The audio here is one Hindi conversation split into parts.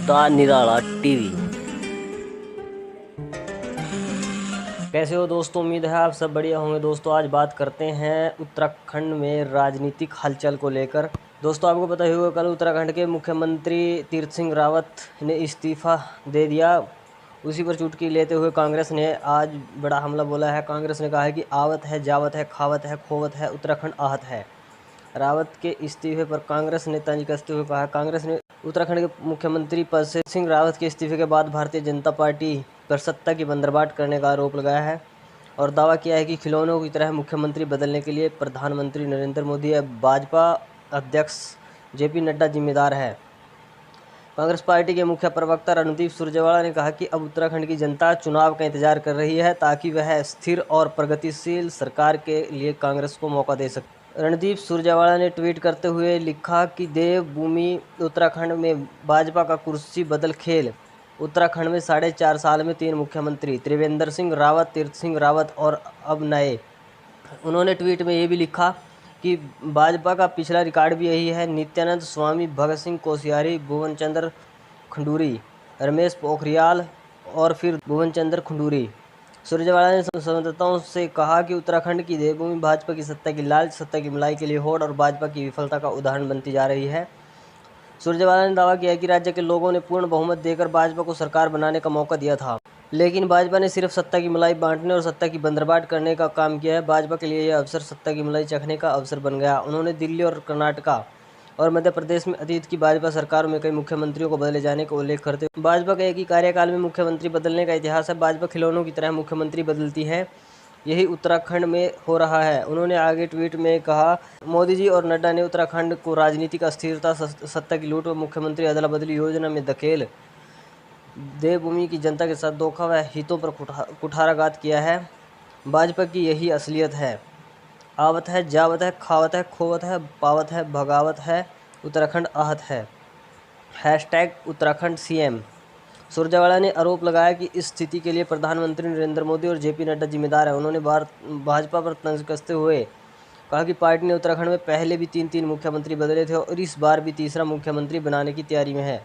The Nirala TV. कैसे हो दोस्तों, उम्मीद है आप सब बढ़िया होंगे। दोस्तों आज बात करते हैं उत्तराखंड में राजनीतिक हलचल को लेकर। दोस्तों आपको पता ही होगा, कल उत्तराखंड के मुख्यमंत्री तीरथ सिंह रावत ने इस्तीफा दे दिया। उसी पर चुटकी लेते हुए कांग्रेस ने आज बड़ा हमला बोला है। कांग्रेस ने कहा है कि आवत है, जावत है, खावत है, खोवत है, उत्तराखंड आहत है। रावत के इस्तीफे पर कांग्रेस ने तंज कसते हुए कहा, कांग्रेस ने उत्तराखंड के मुख्यमंत्री पद से सिंह रावत के इस्तीफे के बाद भारतीय जनता पार्टी पर सत्ता की बंदरबाट करने का आरोप लगाया है और दावा किया है कि खिलौनों की तरह मुख्यमंत्री बदलने के लिए प्रधानमंत्री नरेंद्र मोदी या भाजपा अध्यक्ष जेपी नड्डा जिम्मेदार है। कांग्रेस पार्टी के मुख्य प्रवक्ता रणदीप सुरजेवाला ने कहा कि अब उत्तराखंड की जनता चुनाव का इंतजार कर रही है ताकि वह स्थिर और प्रगतिशील सरकार के लिए कांग्रेस को मौका दे सके। रणदीप सुरजेवाला ने ट्वीट करते हुए लिखा कि देवभूमि उत्तराखंड में भाजपा का कुर्सी बदल खेल। उत्तराखंड में 4.5 साल में 3 मुख्यमंत्री, त्रिवेंद्र सिंह रावत, तीरथ सिंह रावत और अब नए। उन्होंने ट्वीट में ये भी लिखा कि भाजपा का पिछला रिकॉर्ड भी यही है। नित्यानंद स्वामी, भगत सिंह कोश्यारी, भुवन चंद्र खंडूरी, रमेश पोखरियाल और फिर भुवन चंद्र खंडूरी। सुरजेवाला ने संवाददाताओं से कहा कि उत्तराखंड की देवभूमि भाजपा की सत्ता की लालच, सत्ता की मलाई के लिए होड़ और भाजपा की विफलता का उदाहरण बनती जा रही है। सुरजेवाला ने दावा किया कि राज्य के लोगों ने पूर्ण बहुमत देकर भाजपा को सरकार बनाने का मौका दिया था, लेकिन भाजपा ने सिर्फ सत्ता की मलाई बांटने और सत्ता की बंदरबाट करने का काम किया है। भाजपा के लिए यह अवसर सत्ता की मलाई चखने का अवसर बन गया। उन्होंने दिल्ली और कर्नाटका और मध्य प्रदेश में अतीत की भाजपा सरकारों में कई मुख्यमंत्रियों को बदले जाने का उल्लेख करते हुए भाजपा के एक ही कार्यकाल में मुख्यमंत्री बदलने का इतिहास है। भाजपा खिलौनों की तरह मुख्यमंत्री बदलती है, यही उत्तराखंड में हो रहा है। उन्होंने आगे ट्वीट में कहा, मोदी जी और नड्डा ने उत्तराखंड को राजनीतिक अस्थिरता, सत्ता की लूट और मुख्यमंत्री अदला बदली योजना में धकेल देवभूमि की जनता के साथ धोखा व हितों पर कुठाराघात किया है। भाजपा की यही असलियत है। आवत है, जावत है, खावत है, खोवत है, पावत है, भगावत है, उत्तराखंड आहत है। #उत्तराखंड सीएम। सुरजेवाला ने आरोप लगाया कि इस स्थिति के लिए प्रधानमंत्री नरेंद्र मोदी और जेपी नड्डा जिम्मेदार हैं। उन्होंने भाजपा पर तंज कसते हुए कहा कि पार्टी ने उत्तराखंड में पहले भी 3 मुख्यमंत्री बदले थे और इस बार भी तीसरा मुख्यमंत्री बनाने की तैयारी में है।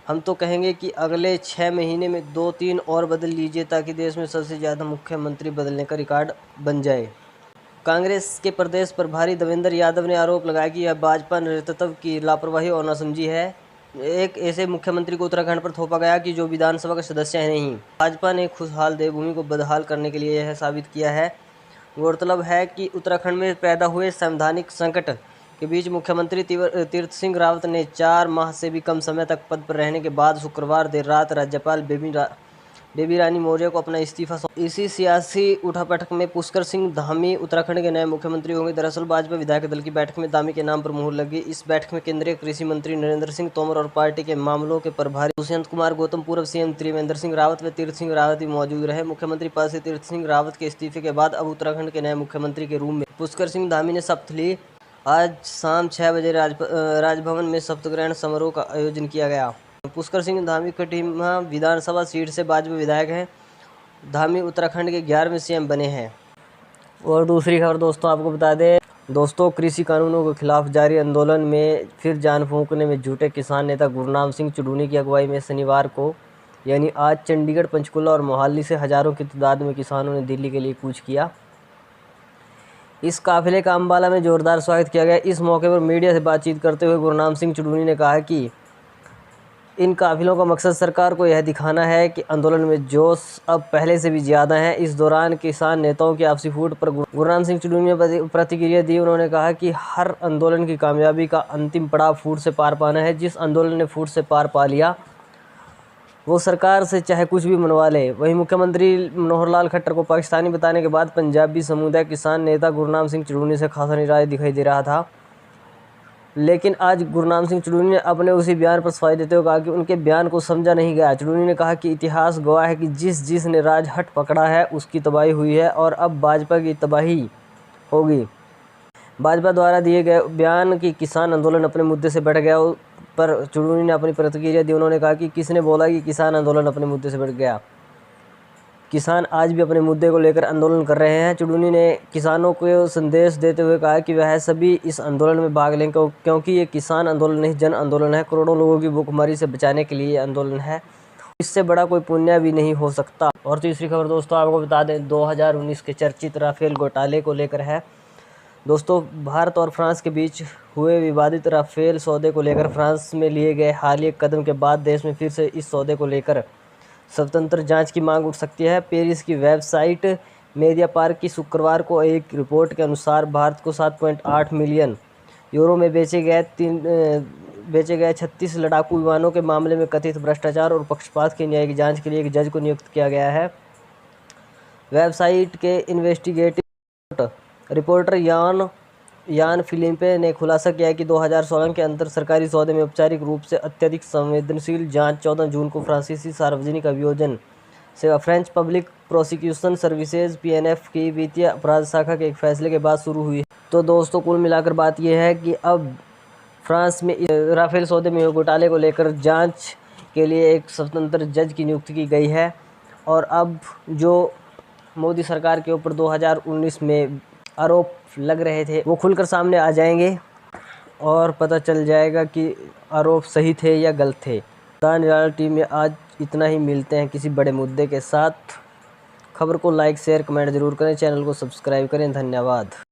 हम तो कहेंगे कि अगले 6 महीने में 2-3 और बदल लीजिए ताकि देश में सबसे ज़्यादा मुख्यमंत्री बदलने का रिकॉर्ड बन जाए। कांग्रेस के प्रदेश प्रभारी देवेंद्र यादव ने आरोप लगाया कि यह भाजपा नेतृत्व की लापरवाही और नासमझी है। एक ऐसे मुख्यमंत्री को उत्तराखंड पर थोपा गया कि जो विधानसभा का सदस्य है नहीं। भाजपा ने खुशहाल देवभूमि को बदहाल करने के लिए यह साबित किया है। गौरतलब है कि उत्तराखंड में पैदा हुए संवैधानिक संकट के बीच मुख्यमंत्री तीरथ सिंह रावत ने 4 माह से भी कम समय तक पद पर रहने के बाद शुक्रवार देर रात राज्यपाल बेबी रानी मौर्य को अपना इस्तीफा सौंपा। इसी सियासी उठापटक में पुष्कर सिंह धामी उत्तराखंड के नए मुख्यमंत्री होंगे। दरअसल भाजपा विधायक दल की बैठक में धामी के नाम पर मुहर लगी। इस बैठक में केंद्रीय कृषि मंत्री नरेंद्र सिंह तोमर और पार्टी के मामलों के प्रभारी दुष्यंत कुमार गौतम, पूर्व सीएम त्रिवेंद्र सिंह रावत व तीरथ सिंह रावत भी मौजूद रहे। मुख्यमंत्री पद से तीरथ सिंह रावत के इस्तीफे के बाद अब उत्तराखंड के नए मुख्यमंत्री के रूप में पुष्कर सिंह धामी ने शपथ ली। आज शाम 6 बजे राजभवन में शपथ ग्रहण समारोह का आयोजन किया गया। पुष्कर सिंह धामी कटिमा विधानसभा सीट से भाजपा विधायक हैं। धामी उत्तराखंड के 11वें सीएम बने हैं। और दूसरी खबर दोस्तों आपको बता दें, दोस्तों कृषि कानूनों के खिलाफ जारी आंदोलन में फिर जान फूंकने में जुटे किसान नेता गुरनाम सिंह चुडूनी की अगुवाई में शनिवार को यानी आज चंडीगढ़, पंचकुला और मोहाली से हजारों की तादाद में किसानों ने दिल्ली के लिए कूच किया। इस काफिले का अम्बाला में जोरदार स्वागत किया गया। इस मौके पर मीडिया से बातचीत करते हुए गुरनाम सिंह चुडूनी ने कहा कि इन काफिलों का मकसद सरकार को यह दिखाना है कि आंदोलन में जोश अब पहले से भी ज़्यादा है। इस दौरान किसान नेताओं की आपसी फूट पर गुरनाम सिंह चुडूनी ने प्रतिक्रिया दी। उन्होंने कहा कि हर आंदोलन की कामयाबी का अंतिम पड़ाव फूट से पार पाना है। जिस आंदोलन ने फूट से पार पा लिया वो सरकार से चाहे कुछ भी मनवा ले। वहीं मुख्यमंत्री मनोहर लाल खट्टर को पाकिस्तानी बताने के बाद पंजाबी समुदाय किसान नेता गुरनाम सिंह चुडूनी से खासा नाराज दिखाई दे रहा था, लेकिन आज गुरनाम सिंह चुडूनी ने अपने उसी बयान पर सफाई देते हुए कहा कि उनके बयान को समझा नहीं गया। चुडूनी ने कहा कि इतिहास गवाह है कि जिसने राजहट पकड़ा है उसकी तबाही हुई है और अब भाजपा की तबाही होगी। भाजपा द्वारा दिए गए बयान कि किसान आंदोलन अपने मुद्दे से बढ़ गया पर चुडूनी ने अपनी प्रतिक्रिया दी। उन्होंने कहा कि किसने बोला कि किसान आंदोलन अपने मुद्दे से बढ़ गया। किसान आज भी अपने मुद्दे को लेकर आंदोलन कर रहे हैं। चुड़ूनी ने किसानों को संदेश देते हुए कहा कि वह सभी इस आंदोलन में भाग लें, क्योंकि ये किसान आंदोलन नहीं, जन आंदोलन है। करोड़ों लोगों की भूखमरी से बचाने के लिए ये आंदोलन है। इससे बड़ा कोई पुण्य भी नहीं हो सकता। और तीसरी खबर दोस्तों आपको बता दें, 2019 के चर्चित राफेल घोटाले को लेकर है। दोस्तों, भारत और फ्रांस के बीच हुए विवादित राफेल सौदे को लेकर फ्रांस में लिए गए हालिया कदम के बाद देश में फिर से इस सौदे को लेकर स्वतंत्र जांच की मांग उठ सकती है। पेरिस की वेबसाइट मीडियापार्क की शुक्रवार को एक रिपोर्ट के अनुसार भारत को 7.8 मिलियन यूरो में बेचे गए 36 लड़ाकू विमानों के मामले में कथित भ्रष्टाचार और पक्षपात की न्यायिक जांच के लिए एक जज को नियुक्त किया गया है। वेबसाइट के इन्वेस्टिगेटिव रिपोर्टर यान फिलिपे ने खुलासा किया कि 2016 के अंतर सरकारी सौदे में औपचारिक रूप से अत्यधिक संवेदनशील जांच 14 जून को फ्रांसीसी सार्वजनिक अभियोजन सेवा French public prosecution services (PNF) की वित्तीय अपराध शाखा के एक फैसले के बाद शुरू हुई। तो दोस्तों, कुल मिलाकर बात यह है कि अब फ्रांस में राफेल सौदे में घोटाले को लेकर जांच के लिए एक स्वतंत्र जज की नियुक्ति की गई है। और अब जो मोदी सरकार के ऊपर 2019 में आरोप लग रहे थे वो खुलकर सामने आ जाएंगे और पता चल जाएगा कि आरोप सही थे या गलत थे। निराला टीम में आज इतना ही। मिलते हैं किसी बड़े मुद्दे के साथ। खबर को लाइक, शेयर, कमेंट जरूर करें। चैनल को सब्सक्राइब करें। धन्यवाद।